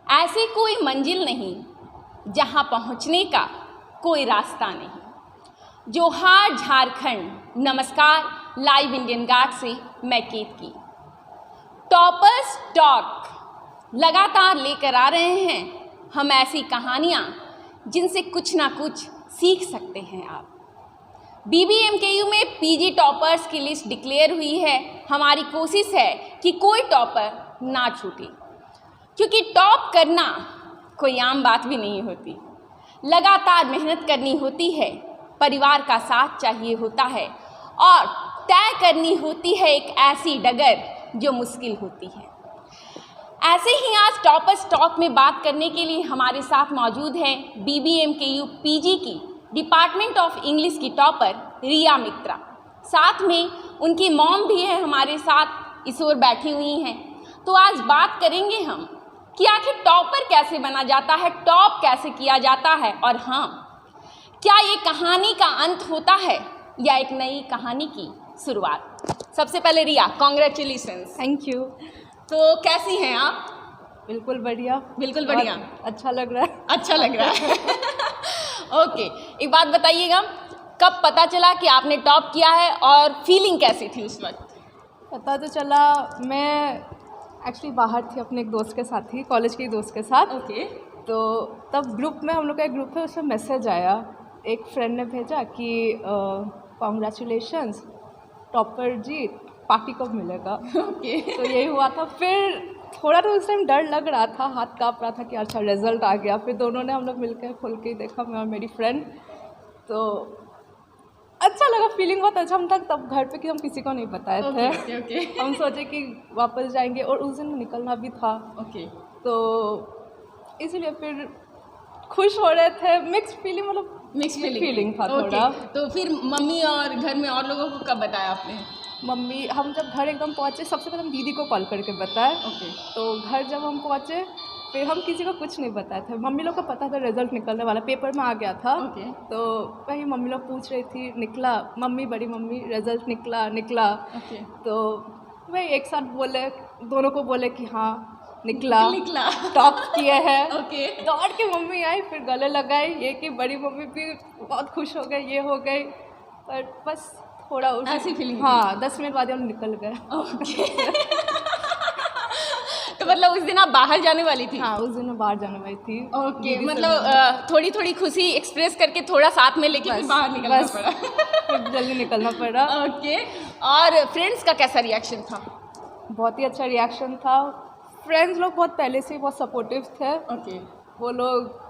ऐसी कोई मंजिल नहीं जहां पहुंचने का कोई रास्ता नहीं। जोहार झारखंड, नमस्कार। लाइव इंडियन गार्ड से मैं केतकी। टॉपर्स टॉक लगातार लेकर आ रहे हैं हम ऐसी कहानियां जिनसे कुछ ना कुछ सीख सकते हैं आप। BBMKU में PG टॉपर्स की लिस्ट डिक्लेयर हुई है। हमारी कोशिश है कि कोई टॉपर ना छूटे, क्योंकि टॉप करना कोई आम बात भी नहीं होती। लगातार मेहनत करनी होती है, परिवार का साथ चाहिए होता है और तय करनी होती है एक ऐसी डगर जो मुश्किल होती है। ऐसे ही आज टॉपर्स टॉक में बात करने के लिए हमारे साथ मौजूद हैं BBMKU PG की डिपार्टमेंट ऑफ इंग्लिश की टॉपर रिया मित्रा। साथ में उनकी मॉम भी है हमारे साथ, इस ओर बैठी हुई हैं। तो आज बात करेंगे हम कि आखिर टॉपर कैसे बना जाता है, टॉप कैसे किया जाता है, और हाँ, क्या ये कहानी का अंत होता है या एक नई कहानी की शुरुआत। सबसे पहले रिया, कॉन्ग्रेचुलेशंस। Thank you. तो कैसी हैं आप? बिल्कुल बढ़िया। बिल्कुल बढ़िया। अच्छा लग रहा है। अच्छा लग रहा है। ओके, एक बात बताइएगा, कब पता चला कि आपने टॉप किया है और फीलिंग कैसी थी उस वक्त? पता तो चला, मैं एक्चुअली बाहर थी अपने एक दोस्त के साथ ही, कॉलेज के ही दोस्त के साथ। ओके। तो तब ग्रुप में, हम लोग का एक ग्रुप है, उसमें मैसेज आया, एक फ्रेंड ने भेजा कि कॉन्ग्रेचुलेशंस टॉपर जी, पार्टी कब मिलेगा। ओके। तो यही हुआ था। फिर थोड़ा तो उस टाइम डर लग रहा था, हाथ काँप रहा था कि अच्छा रिजल्ट आ गया। फिर दोनों ने, हम लोग मिलकर खोल के देखा, मैं और मेरी फ्रेंड। तो अच्छा लगा, फीलिंग बहुत अच्छा। हम तब घर पे कि हम किसी को नहीं बताए थे। ओके। हम सोचे कि वापस जाएंगे और उस दिन निकलना भी था। ओके। तो इसीलिए फिर खुश हो रहे थे, मिक्स फीलिंग, मतलब मिक्स फीलिंग था थोड़ा। तो फिर मम्मी और घर में और लोगों को कब बताया आपने? मम्मी, हम जब घर एकदम पहुँचे, सबसे पहले हम दीदी को कॉल करके बताए। ओके। तो घर जब हम पहुँचे, फिर हम किसी को कुछ नहीं बताए थे। मम्मी लोग को पता था रिजल्ट निकलने वाला, पेपर में आ गया था। ओके। तो वही मम्मी लोग पूछ रही थी, निकला? मम्मी, बड़ी मम्मी, रिजल्ट निकला। ओके। तो वही एक साथ बोले, दोनों को बोले कि हाँ निकला टॉप किए हैं। ओके। दौड़ के मम्मी आई, फिर गले लगाई, ये कि बड़ी मम्मी भी बहुत खुश हो गई, ये हो गई। पर बस थोड़ा ऐसी फीलिंग? हाँ, 10 मिनट बाद हम निकल गए। तो मतलब उस दिन आप बाहर जाने वाली थी? हाँ, उस दिन मैं बाहर जाने वाली थी। ओके, मतलब थोड़ी थोड़ी खुशी एक्सप्रेस करके थोड़ा साथ में लेके फिर बाहर निकलना पड़ा। फिर जल्दी निकलना पड़ा। ओके। और फ्रेंड्स का कैसा रिएक्शन था? बहुत ही अच्छा रिएक्शन था। फ्रेंड्स लोग बहुत पहले से ही बहुत सपोर्टिव थे। ओके। वो लोग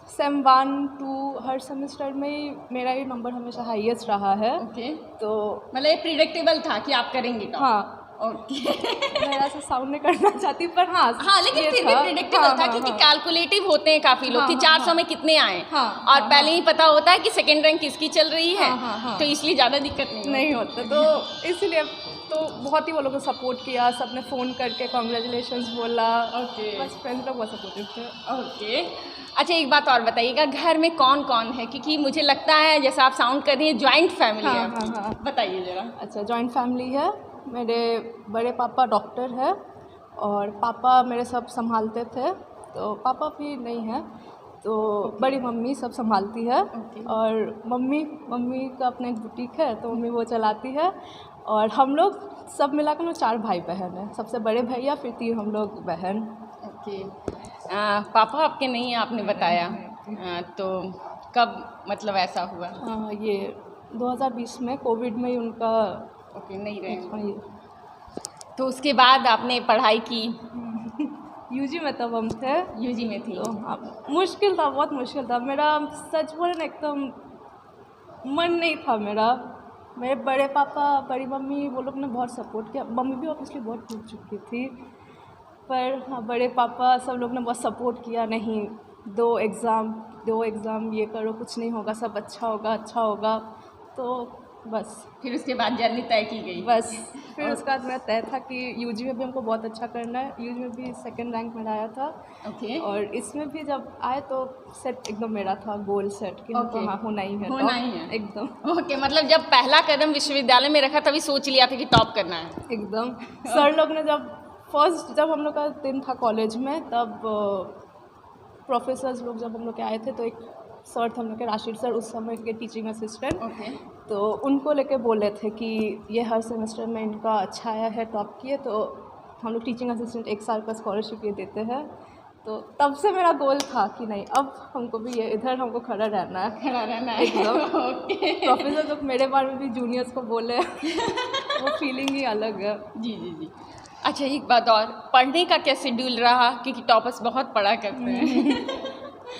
सेम 1 2 हर सेमेस्टर में ही मेरा ही नंबर हमेशा हाईएस्ट रहा है। ओके। तो मतलब ये प्रिडिक्टेबल था कि आप करेंगे टॉप? हाँ। ओके। मैं ऐसा साउंड नहीं करना चाहती, पर हाँ लेकिन फिर भी प्रिडिक्टेबल था, क्योंकि कैलकुलेटिव होते हैं काफ़ी लोग कि 400 में कितने आए, और पहले ही पता होता है कि सेकेंड रैंक किसकी चल रही है। तो इसलिए ज़्यादा दिक्कत नहीं होता। तो इसलिए तो बहुत ही वो लोगों को सपोर्ट किया, सबने फ़ोन करके कॉन्ग्रेचुलेशंस बोला। ओके। बस फ्रेंड्स लोग बहुत सपोर्टिव थे। ओके। अच्छा, एक बात और बताइएगा, घर में कौन कौन है? क्योंकि मुझे लगता है जैसा आप साउंड कर रही हैं जॉइंट फैमिली है। हाँ। बताइए ज़रा। अच्छा, जॉइंट फैमिली है। मेरे बड़े पापा डॉक्टर है और पापा मेरे सब संभालते थे। तो पापा भी नहीं है, तो बड़ी मम्मी सब संभालती है। और मम्मी का अपना एक बुटीक है, तो मम्मी वो चलाती है। और हम लोग सब मिलाकर लोग 4 भाई बहन हैं। सबसे बड़े भैया, फिर 3 हम लोग बहन। ओके। पापा आपके नहीं है, आपने बताया। तो कब मतलब ऐसा हुआ? ये 2020 में, कोविड में ही उनका नहीं रहे। तो उसके बाद आपने पढ़ाई की? यूजी में तब हम थे। यूजी में थी? तो हाँ, मुश्किल था, बहुत मुश्किल था। मेरा सच बोले ना, एकदम मन नहीं था मेरा। मेरे बड़े पापा, बड़ी मम्मी, वो लोग ने बहुत सपोर्ट किया। मम्मी भी ऑब्वियसली बहुत टूट चुकी थी, पर हाँ, बड़े पापा सब लोग ने बहुत सपोर्ट किया। नहीं, 2 एग्ज़ाम ये करो, कुछ नहीं होगा, सब अच्छा होगा। तो बस फिर उसके बाद जर्नी तय की गई? बस फिर उसके बाद मेरा तय था कि यूजी में भी हमको बहुत अच्छा करना है। यूजी में भी 2nd रैंक में आया था। ओके। और इसमें भी जब आए तो सेट एकदम मेरा था, गोल सेट कि हमको हाँ होना ही है एकदम। ओके, मतलब जब पहला कदम विश्वविद्यालय में रखा तभी सोच लिया था कि टॉप करना है? एकदम। सर लोग ने जब फर्स्ट जब हम लोग का दिन था कॉलेज में, तब प्रोफेसर्स लोग जब हम लोग के आए थे, तो एक सर थे हम लोग के, राशिद सर, उस समय के टीचिंग असिस्टेंट। ओके। तो उनको लेके बोले थे कि ये हर सेमेस्टर में इनका अच्छा आया है, टॉप किए, तो हम लोग टीचिंग असिस्टेंट 1 साल का स्कॉलरशिप ये देते हैं। तो तब से मेरा गोल था कि नहीं, अब हमको भी ये इधर हमको खड़ा रहना है, खड़ा रहना है एकदम। ओके। प्रोफेसर लोग मेरे बारे में भी जूनियर्स को बोले वो फीलिंग ही अलग है। जी जी जी। अच्छा, एक बात और, पढ़ने का क्या शेड्यूल रहा, क्योंकि टॉपर्स बहुत पढ़ा करते हैं।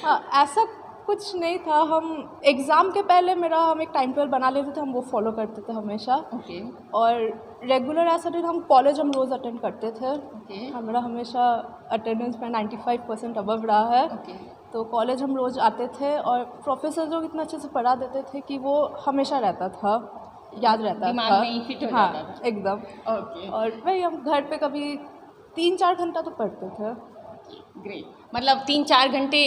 हाँ, ऐसा कुछ नहीं था। हम एग्ज़ाम के पहले हम एक टाइम टेबल बना लेते थे, हम वो फॉलो करते थे हमेशा। ओके। और रेगुलर ऐसा नहीं, हम कॉलेज हम रोज़ अटेंड करते थे। ओके। हमारा हमेशा अटेंडेंस में 95% अबव रहा है। ओके। तो कॉलेज हम रोज़ आते थे, और प्रोफेसर लोग इतना अच्छे से पढ़ा देते थे कि वो हमेशा रहता था, याद रहता था, दिमाग में ही फिट हो जाता था। एकदम। ओके। और वही हम घर पे कभी 3-4 घंटा तो पढ़ते थे। ग्रेट, मतलब 3-4 घंटे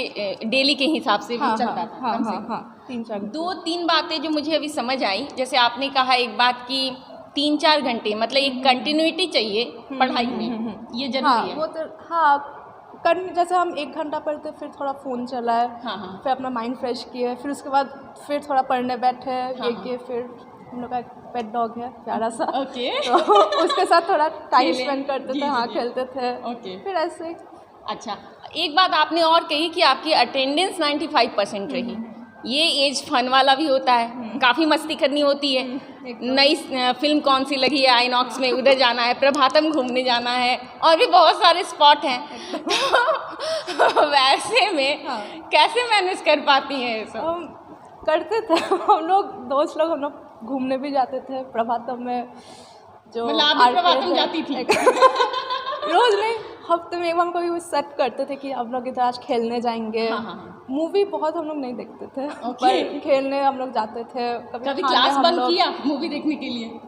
डेली के हिसाब से भी चलता था। हाँ कम से हाँ कम। हाँ, 3-4 घंटे। 2-3 बातें जो मुझे अभी समझ आई, जैसे आपने कहा एक बात कि 3-4 घंटे, मतलब एक कंटिन्यूटी चाहिए पढ़ाई में, ये जरूरी है। वो तो जैसे हम 1 घंटा पढ़ते, फिर थोड़ा फ़ोन चलाए, हाँ। फिर अपना माइंड फ्रेश किए, फिर उसके बाद फिर थोड़ा पढ़ने बैठे, ये किए। फिर हम लोग का एक पेट डॉग है प्यारा सा, ओके। तो उसके साथ थोड़ा टाइम खेले। स्पेंड करते जी, थे। जी, हाँ, जी। खेलते थे। ओके। फिर ऐसे ही। अच्छा, एक बात आपने और कही कि आपकी अटेंडेंस 95% रही। ये एज फन वाला भी होता है, काफ़ी मस्ती करनी होती है। नई फिल्म कौन सी लगी है आईनॉक्स में, उधर जाना है, प्रभातम घूमने जाना है, और भी बहुत सारे स्पॉट हैं। तो वैसे में कैसे मैनेज कर पाती हैं ये सब? हम करते थे, हम लोग दोस्त लोग, हम लोग घूमने भी जाते थे प्रभातम में। जो मतलब आप भी प्रभातम जाती थी? रोज़ नहीं, हफ्ते में एक बार कभी सेट करते थे कि हम लोग इधर आज खेलने जाएंगे। हाँ। मूवी बहुत हम लोग नहीं देखते थे, ओके। पर खेलने हम लोग जाते थे। कभी खाने क्लास हम बंक लोग- किया मूवी देखने के लिए?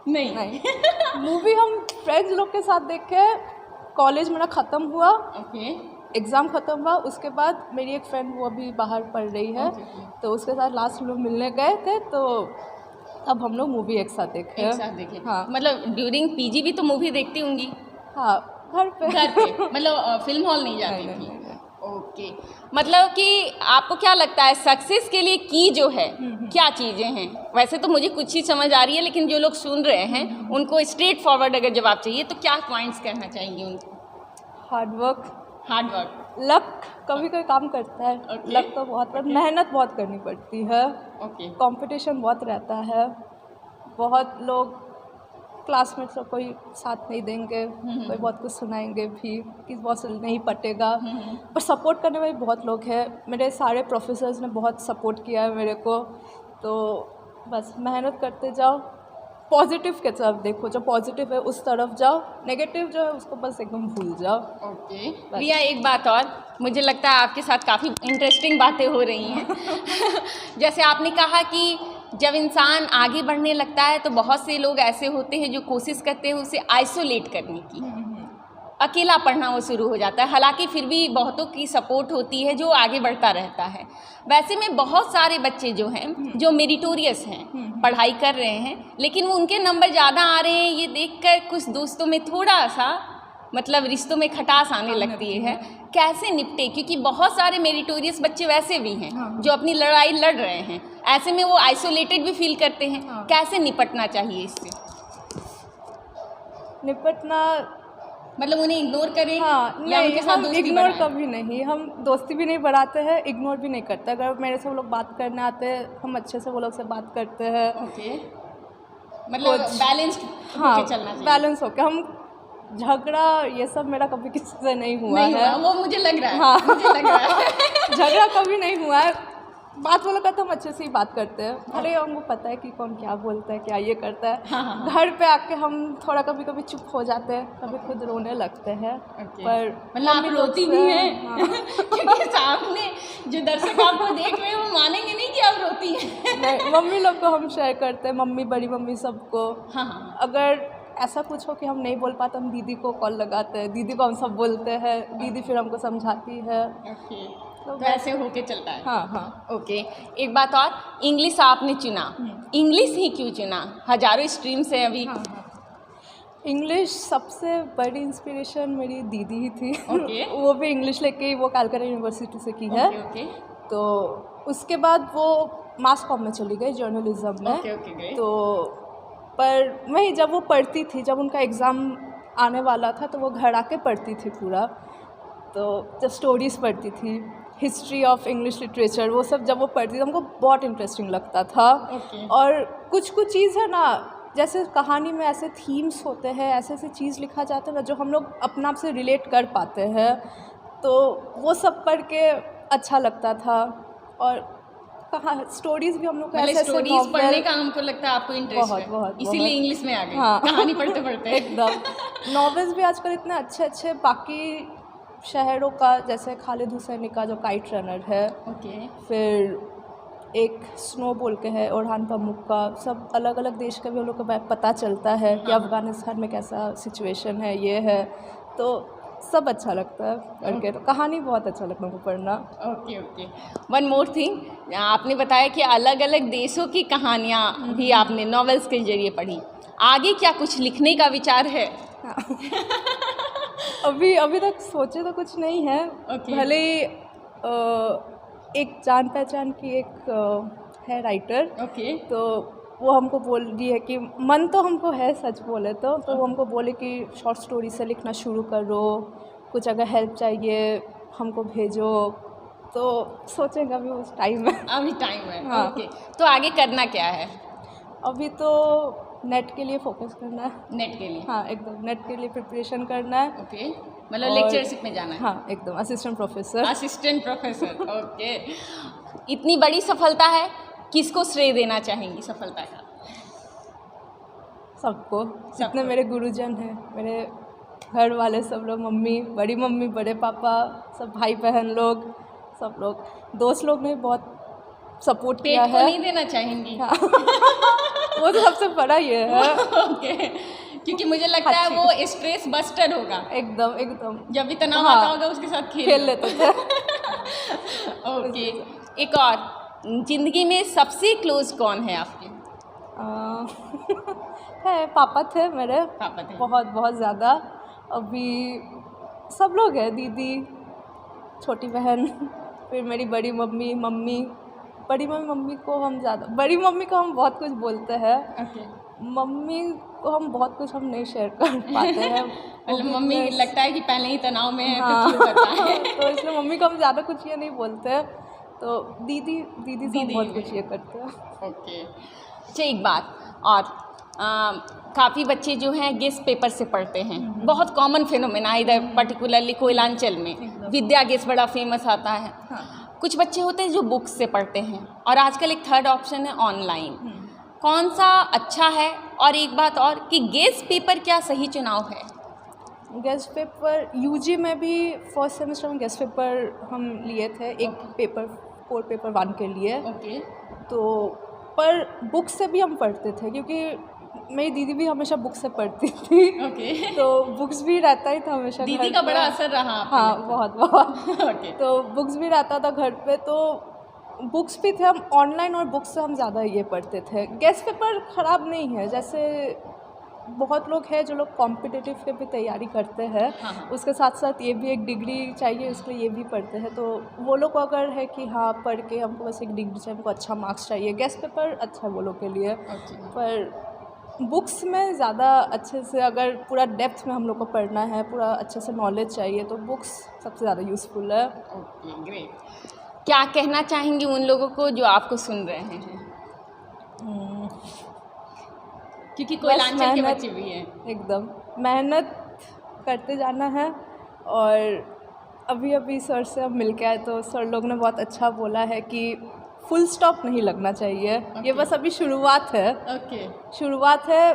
नहीं। मूवी हम फ्रेंड्स लोग के साथ देखे। कॉलेज मेरा ख़त्म हुआ, ओके। एग्ज़ाम ख़त्म हुआ, उसके बाद मेरी एक फ्रेंड, वो अभी बाहर पढ़ रही है, तो उसके साथ लास्ट हम लोग मिलने गए थे। तो अब हम लोग मूवी एक साथ देखे। एक साथ देखे? हाँ। मतलब ड्यूरिंग पीजी भी तो मूवी देखती होंगी? हाँ, घर पे। मतलब फिल्म हॉल नहीं जाती नहीं, थी? नहीं। ओके। मतलब कि आपको क्या लगता है सक्सेस के लिए की जो है क्या चीज़ें हैं? वैसे तो मुझे कुछ ही समझ आ रही है, लेकिन जो लोग सुन रहे हैं उनको स्ट्रेट फॉरवर्ड अगर जवाब चाहिए तो क्या पॉइंट्स कहना चाहेंगे उनको? हार्ड वर्क, लक कभी कोई काम करता है। Okay. लक तो बहुत, मेहनत बहुत करनी पड़ती है। ओके। कंपटीशन बहुत रहता है। बहुत लोग क्लासमेट्स लोग कोई साथ नहीं देंगे, कोई बहुत कुछ सुनाएंगे भी कि बहुत नहीं पटेगा, पर सपोर्ट करने वाले बहुत लोग हैं। मेरे सारे प्रोफेसर्स ने बहुत सपोर्ट किया है मेरे को। तो बस मेहनत करते जाओ, पॉजिटिव के तरफ देखो, जो पॉजिटिव है उस तरफ जाओ, नेगेटिव जो है उसको बस एकदम भूल जाओ। ओके। रिया, एक बात और, मुझे लगता है आपके साथ काफ़ी इंटरेस्टिंग बातें हो रही हैं। जैसे आपने कहा कि जब इंसान आगे बढ़ने लगता है तो बहुत से लोग ऐसे होते हैं जो कोशिश करते हैं उसे आइसोलेट करने की, अकेला पढ़ना वो शुरू हो जाता है। हालांकि फिर भी बहुतों की सपोर्ट होती है जो आगे बढ़ता रहता है। वैसे में बहुत सारे बच्चे जो हैं जो मेरिटोरियस हैं, पढ़ाई कर रहे हैं, लेकिन वो उनके नंबर ज़्यादा आ रहे हैं, ये देखकर कुछ दोस्तों में थोड़ा सा मतलब रिश्तों में खटास आने लगती है। कैसे निपटे? क्योंकि बहुत सारे मेरिटोरियस बच्चे वैसे भी हैं जो अपनी लड़ाई लड़ रहे हैं, ऐसे में वो आइसोलेटेड भी फील करते हैं। कैसे निपटना चाहिए इससे? निपटना मतलब उन्हें इग्नोर करें? हाँ, या नहीं, उनके साथ हम दोस्ती इग्नोर बढ़ाएं? कभी नहीं, हम दोस्ती भी नहीं बढ़ाते हैं, इग्नोर भी नहीं करते। अगर मेरे से वो लोग बात करने आते हैं, हम अच्छे से वो लोग से बात करते हैं। ओके। मतलब बैलेंस्ड हाँ, होके चलना चाहिए। बैलेंस होके। हम झगड़ा ये सब मेरा कभी किसी से नहीं हुआ नहीं है। हुआ, वो मुझे लग रहा है। हाँ। मुझे लग रहा है। झगड़ा कभी नहीं हुआ है। बात वो लोग का तो हम अच्छे से ही बात करते हैं, भले हमको पता है कि कौन क्या बोलता है, क्या ये करता है। हाँ। घर पे आके हम थोड़ा कभी कभी चुप हो जाते हैं, कभी खुद रोने लगते हैं। Okay. पर मतलब आप मम्मी लोग रोती से- भी हैं? हाँ। क्योंकि सामने जो दर्शक आपको देख रहे हैं वो मानेंगे नहीं कि आप रोती हैं। नहीं, मम्मी लोग को हम शेयर करते हैं, मम्मी, बड़ी मम्मी, सबको। हाँ। अगर ऐसा कुछ हो कि हम नहीं बोल पाते, हम दीदी को कॉल लगाते हैं, दीदी को हम सब बोलते हैं, दीदी फिर हमको समझाती है। ओके। तो ऐसे होके चलता है। हाँ। ओके। एक बात और, इंग्लिश आपने चुना, इंग्लिश ही क्यों चुना? हजारों स्ट्रीम्स हैं अभी। इंग्लिश सबसे बड़ी इंस्पिरेशन मेरी दीदी ही थी। Okay. वो भी इंग्लिश लेके वो कलकत्ता यूनिवर्सिटी से की है। ओके तो उसके बाद वो मास कॉम में चली गई, जर्नलिज्म में। Okay great. तो पर वही जब वो पढ़ती थी, जब उनका एग्ज़ाम आने वाला था तो वो घर आके पढ़ती थी पूरा। तो जब स्टोरीज़ पढ़ती थी, हिस्ट्री ऑफ इंग्लिश लिटरेचर, वो सब जब वो पढ़ती थी हमको बहुत इंटरेस्टिंग लगता था। Okay. और कुछ कुछ चीज़ है ना, जैसे कहानी में ऐसे थीम्स होते हैं, ऐसे ऐसे चीज़ लिखा जाता है ना जो हम लोग अपना आप से रिलेट कर पाते हैं, तो वो सब पढ़ के अच्छा लगता था। और कहाँ स्टोरीज़ भी हम लोग को मतलब ऐसे ऐसे स्टोरीज पढ़ने नॉवेल, का हमको लगता है आपको इंटरेस्ट बहुत, है, बहुत, इसीलिए बहुत। इंग्लिश में आ गए। हाँ। कहानी पढ़ते पढ़ते एकदम नॉवेल्स भी आजकल इतने अच्छे अच्छे, बाकी शहरों का जैसे खालिद हुसैनी का जो काइट रनर है, ओके फिर एक स्नो बोल के है ओरहान पमुक का, सब अलग अलग देश का भी हम लोग को पता चलता है कि हाँ। अफ़गानिस्तान में कैसा सिचुएशन है, ये है, तो सब अच्छा लगता है पढ़ के। तो कहानी बहुत अच्छा लगता है हमको पढ़ना। Okay okay. One more thing, आपने बताया कि अलग अलग देशों की कहानियाँ भी आपने नॉवेल्स के जरिए पढ़ी, आगे क्या कुछ लिखने का विचार है? अभी तक सोचे तो कुछ नहीं है। Okay. भले ही, एक जान पहचान की एक है राइटर, ओके तो वो हमको बोल रही है कि मन तो हमको है सच बोले तो वो हमको बोले कि शॉर्ट स्टोरी से लिखना शुरू करो, कुछ अगर हेल्प चाहिए हमको भेजो। तो सोचेंगे, अभी उस टाइम है। अभी टाइम है। हाँ। ओके, तो आगे करना क्या है? अभी तो नेट के लिए फोकस करना है। नेट के लिए? हाँ, एकदम नेट के लिए प्रिपरेशन करना है। ओके, मतलब और- लेक्चरशिप में जाना है? हाँ, एकदम assistant professor. Assistant professor. Okay. इतनी बड़ी सफलता है, किसको श्रेय देना चाहेंगी सफलता का? सबको, जितने मेरे गुरुजन हैं, मेरे घर वाले सब लोग, मम्मी, बड़ी मम्मी, बड़े पापा, सब भाई बहन लोग, सब लोग, दोस्त लोग ने बहुत सपोर्ट किया पेट को है। नहीं देना चाहेंगी? वो तो सबसे बड़ा ये है। ओके, क्योंकि मुझे लगता है वो स्ट्रेस बस्टर होगा। एकदम एकदम जब भी तनाव हाँ, आता होगा उसके साथ खेल लेते थे। ओके, एक और, जिंदगी में सबसे क्लोज कौन है आपके? है, पापा थे मेरे, पापा थे। बहुत बहुत ज़्यादा। अभी सब लोग हैं, दीदी, छोटी बहन, फिर मेरी बड़ी मम्मी, बड़ी मम्मी को हम ज़्यादा, बड़ी मम्मी को हम बहुत कुछ बोलते हैं, ओके, मम्मी को हम बहुत कुछ हम नहीं शेयर कर पाते हैं। मतलब मम्मी लगता है कि पहले ही तनाव में है, हाँ। तो क्यों बताएं? तो इसलिए मम्मी को हम ज़्यादा कुछ ये नहीं बोलते हैं। तो दीदी से हम दीदी बहुत भी। कुछ ये करते हैं। ओके, अच्छा एक बात और, काफ़ी बच्चे जो हैं गेस्ट पेपर से पढ़ते हैं, बहुत कॉमन फिनोमेना इधर पर्टिकुलरली कोयलांचल में विद्या गेस्ट बड़ा फेमस आता है। कुछ बच्चे होते हैं जो बुक्स से पढ़ते हैं, और आजकल एक थर्ड ऑप्शन है ऑनलाइन। कौन सा अच्छा है? और एक बात और कि गेस्ट पेपर क्या सही चुनाव है? गेस्ट पेपर यूजी में भी फर्स्ट सेमेस्टर में गेस्ट पेपर हम लिए थे, एक पेपर कोर पेपर 1 के लिए। ओके, तो पर बुक से भी हम पढ़ते थे, क्योंकि मेरी दीदी भी हमेशा बुक से पढ़ती थी। ओके। तो बुक्स भी रहता ही था हमेशा दीदी घर का पे। बड़ा असर रहा आप पे? हाँ, बहुत बहुत। ओके, तो बुक्स भी रहता था घर पे, तो बुक्स भी थे, हम ऑनलाइन और बुक्स से हम ज़्यादा ये पढ़ते थे। गेस्ट पेपर ख़राब नहीं है, जैसे बहुत लोग हैं जो लोग कॉम्पिटिटिव के भी तैयारी करते हैं, हाँ। उसके साथ साथ ये भी एक डिग्री चाहिए, इसलिए ये भी पढ़ते हैं। तो वो लोग को अगर है कि हाँ पढ़ के हमको बस एक डिग्री चाहिए, हमको अच्छा मार्क्स चाहिए, गेस्ट पेपर अच्छा है वो लोग के लिए। ओके, पर बुक्स में ज़्यादा अच्छे से अगर पूरा डेप्थ में हम लोग को पढ़ना है, पूरा अच्छे से नॉलेज चाहिए, तो बुक्स सबसे ज़्यादा यूज़फुल है। Okay great. क्या कहना चाहेंगी उन लोगों को जो आपको सुन रहे हैं? क्योंकि कोयलांचल के मेहनत- बच्चे भी हैं। एकदम मेहनत करते जाना है। और अभी सर से अब मिल के आए तो सर लोग ने बहुत अच्छा बोला है कि फुल स्टॉप नहीं लगना चाहिए। ये बस अभी शुरुआत है। ओके, शुरुआत है,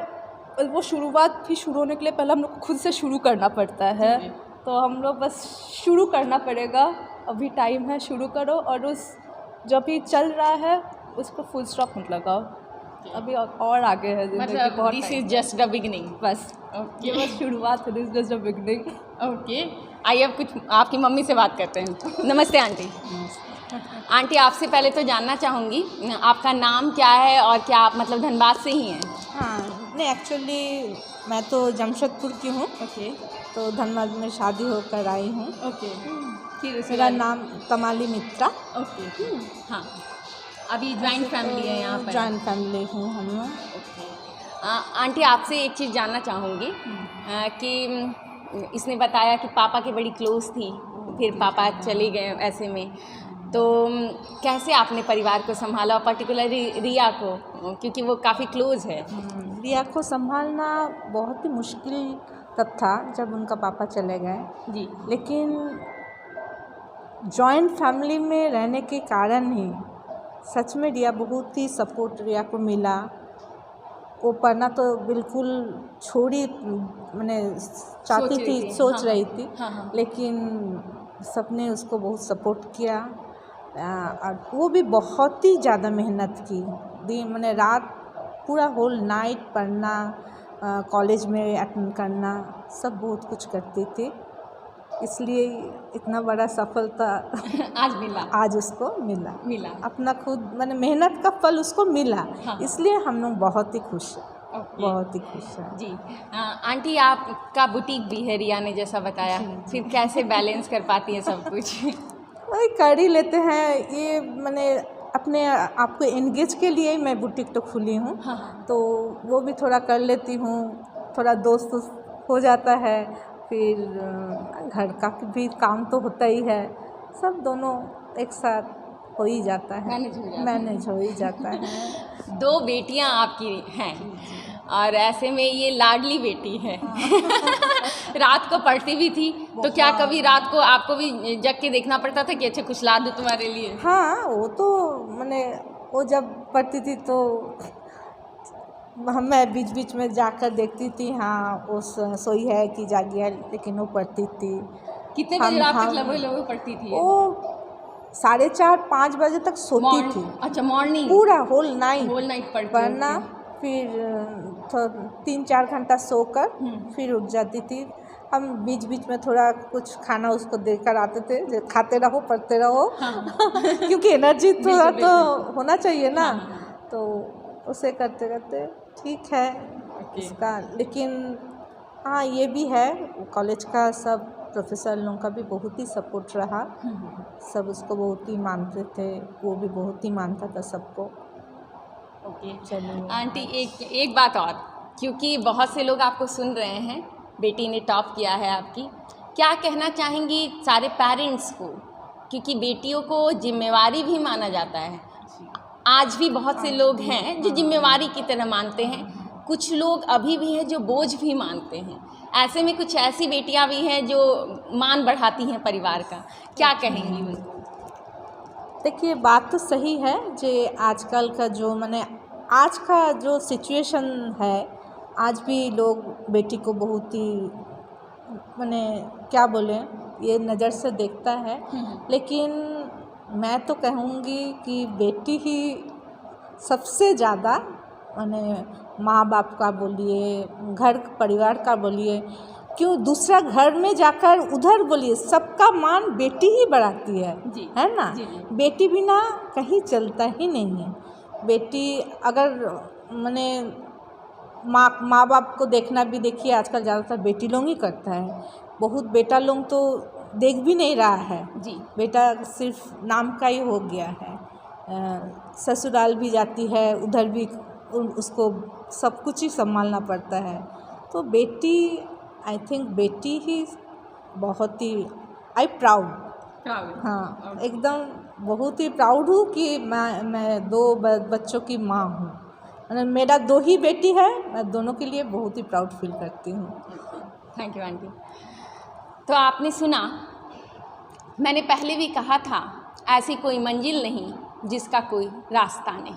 वो शुरुआत भी शुरू होने के लिए पहले हम लोग को खुद से शुरू करना पड़ता है। जी। तो हम लोग बस शुरू करना पड़ेगा, अभी टाइम है, शुरू करो। और उस जो भी चल रहा है उसको फुल स्टॉप मत लगाओ, अभी और आगे है जिंदगी, मतलब बहुत this time is just the beginning. बस ओके, ये बस शुरुआत है, this just a beginning. Okay. आइए अब कुछ आपकी मम्मी से बात करते हैं। नमस्ते आंटी। आंटी, आपसे पहले तो जानना चाहूँगी आपका नाम क्या है और क्या आप मतलब धनबाद से ही हैं? हाँ, नहीं एक्चुअली मैं तो जमशेदपुर की हूँ, ओके तो धनबाद में शादी होकर आई हूँ। ओके फिर उसके मेरा बाद नाम तमाली मित्रा। ओके हाँ अभी ज्वाइंट फैमिली है यहाँ पर? जॉइंट फैमिली हूँ हम लोग। ओके आंटी आपसे एक चीज़ जानना चाहूँगी कि इसने बताया कि पापा की बड़ी क्लोज थी, फिर पापा चले गए ऐसे में, तो कैसे आपने परिवार को संभाला, पर्टिकुलरली रिया को, क्योंकि वो काफ़ी क्लोज है? रिया को संभालना बहुत ही मुश्किल तब था जब उनका पापा चले गए, जी लेकिन जॉइंट फैमिली में रहने के कारण ही सच में रिया बहुत ही सपोर्ट रिया को मिला। वो पढ़ना तो बिल्कुल छोड़ी, मैंने सोच रही थी, हाँ। लेकिन सबने उसको बहुत सपोर्ट किया। और वो भी बहुत ही ज़्यादा मेहनत की, दिन मैंने रात पूरा होल नाइट पढ़ना, कॉलेज में अटेंड करना, सब बहुत कुछ करती थी, इसलिए इतना बड़ा सफलता आज उसको मिला। अपना खुद मैंने मेहनत का फल उसको मिला, हाँ। इसलिए हम लोग बहुत ही खुश हैं। ओके। बहुत ही खुश हैं जी आंटी आपका बुटीक भी है, रिया ने जैसा बताया, फिर कैसे बैलेंस कर पाती है सब कुछ? वही कर ही लेते हैं, ये मैंने अपने आप को एंगेज के लिए मैं बुटीक तो खुली हूँ। हाँ। तो वो भी थोड़ा कर लेती हूँ, थोड़ा दोस्त हो जाता है, फिर घर का भी काम तो होता ही है, सब दोनों एक साथ हो ही जाता है, मैनेज हो ही जाता है। 2 बेटियां आपकी हैं और ऐसे में ये लाडली बेटी है। रात को पढ़ती भी थी, तो क्या कभी रात को आपको भी जग के देखना पड़ता था कि अच्छा कुछ ला दूँ तुम्हारे लिए? हाँ, वो तो मैंने वो जब पढ़ती थी तो मैं बीच बीच में जाकर देखती थी, हाँ वो सोई है कि जागी है, लेकिन वो पढ़ती थी। कितने बजे रात तक लगभग पढ़ती थी? वो 4:30-5 बजे तक सोती थी। अच्छा मॉर्निंग पूरा होल नाइट पढ़ना, फिर 3-4 घंटा सोकर फिर उठ जाती थी। हम बीच बीच में थोड़ा कुछ खाना उसको देकर आते थे, जो खाते रहो पढ़ते रहो। हाँ। क्योंकि एनर्जी थोड़ा बिल्कुल, तो होना चाहिए ना। हाँ। तो उसे करते करते ठीक है इसका, लेकिन हाँ ये भी है, कॉलेज का सब प्रोफेसर लोगों का भी बहुत ही सपोर्ट रहा, सब उसको बहुत ही मानते थे, वो भी बहुत ही मानता था सबको। ओके चलिए आंटी एक बात और, क्योंकि बहुत से लोग आपको सुन रहे हैं, बेटी ने टॉप किया है आपकी, क्या कहना चाहेंगी सारे पेरेंट्स को, क्योंकि बेटियों को जिम्मेवारी भी माना जाता है, आज भी बहुत से लोग हैं जो जिम्मेवारी की तरह मानते हैं, कुछ लोग अभी भी हैं जो बोझ भी मानते हैं, ऐसे में कुछ ऐसी बेटियां भी हैं जो मान बढ़ाती हैं परिवार का, क्या कहेंगी उनको? देखिए बात तो सही है, जो आजकल का जो मैंने आज का जो सिचुएशन है, आज भी लोग बेटी को बहुत ही मैंने क्या बोले ये नज़र से देखता है, लेकिन मैं तो कहूँगी कि बेटी ही सबसे ज़्यादा मैंने माँ बाप का बोलिए, घर परिवार का बोलिए, क्यों दूसरा घर में जाकर उधर बोलिए, सबका मान बेटी ही बढ़ाती है जी, है ना। जी। बेटी बिना कहीं चलता ही नहीं है। बेटी अगर मैंने माँ बाप को देखना भी, देखिए आजकल ज़्यादातर बेटी लोग ही करता है, बहुत बेटा लोग तो देख भी नहीं रहा है जी। बेटा सिर्फ नाम का ही हो गया है। ससुराल भी जाती है, उधर भी उसको सब कुछ ही संभालना पड़ता है, तो बेटी आई थिंक बेटी ही बहुत ही आई प्राउड, हाँ एकदम बहुत ही प्राउड हूँ कि मैं 2 बच्चों की माँ हूँ, मेरा 2 ही बेटी है, मैं दोनों के लिए बहुत ही प्राउड फील करती हूँ। Thank you aunty. तो आपने सुना, मैंने पहले भी कहा था, ऐसी कोई मंजिल नहीं जिसका कोई रास्ता नहीं,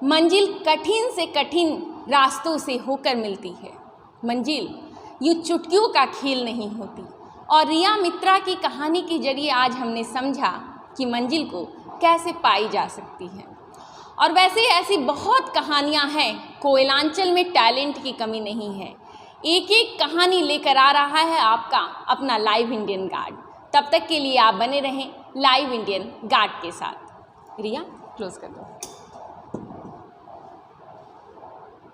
मंजिल कठिन से कठिन रास्तों से होकर मिलती है, मंजिल यूँ चुटकियों का खेल नहीं होती। और रिया मित्रा की कहानी के जरिए आज हमने समझा कि मंजिल को कैसे पाई जा सकती है। और वैसे ऐसी बहुत कहानियां हैं, कोयलांचल में टैलेंट की कमी नहीं है। एक एक कहानी लेकर आ रहा है आपका अपना लाइव इंडियन गार्ड। तब तक के लिए आप बने रहें लाइव इंडियन गार्ड के साथ। रिया क्लोज कर दो।